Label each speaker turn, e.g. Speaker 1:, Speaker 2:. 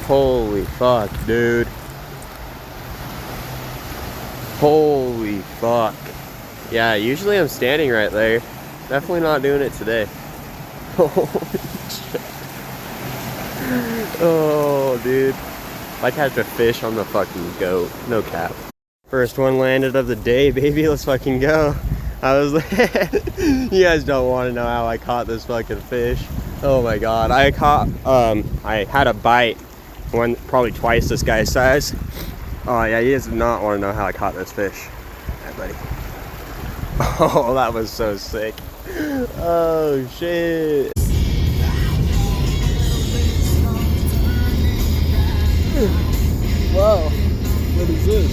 Speaker 1: Holy fuck, dude. Holy fuck. Yeah, usually I'm standing right there. Definitely not doing it today. Holy shit. Oh, dude. Like I had to fish on the fucking goat. No cap. First one landed of the day, baby. Let's fucking go. I was like, you guys don't want to know how I caught this fucking fish. Oh my god. I had a bite, probably twice this guy's size. Oh yeah, you guys do not want to know how I caught this fish. Alright, buddy. Oh, that was so sick. Oh shit.
Speaker 2: Wow, what is this?